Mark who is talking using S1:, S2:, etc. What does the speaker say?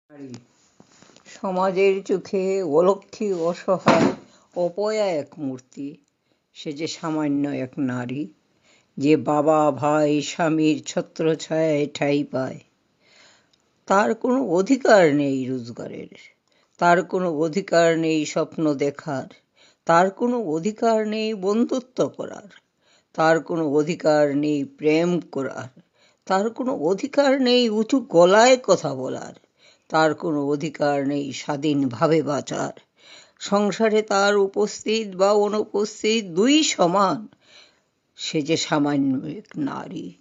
S1: নারী সমাজের চোখে অলক্ষ্মী, অসহায়, অপয়া এক মূর্তি। সে যে সামান্য এক নারী, যে বাবা ভাই স্বামীর ছত্রছায়ায় ঠাঁই পায়। তার কোনো অধিকার নেই রোজগারের, তার কোনো অধিকার নেই স্বপ্ন দেখার, তার কোনো অধিকার নেই বন্ধুত্ব করার, তার কোনো অধিকার নেই প্রেম করার, তার কোনো অধিকার নেই উঁচু গলায় কথা বলার, তার কোনো অধিকার নেই স্বাধীনভাবে বাঁচার। সংসারে তার উপস্থিত বা অনুপস্থিত দুই সমান। সে যে সামান্য এক নারী।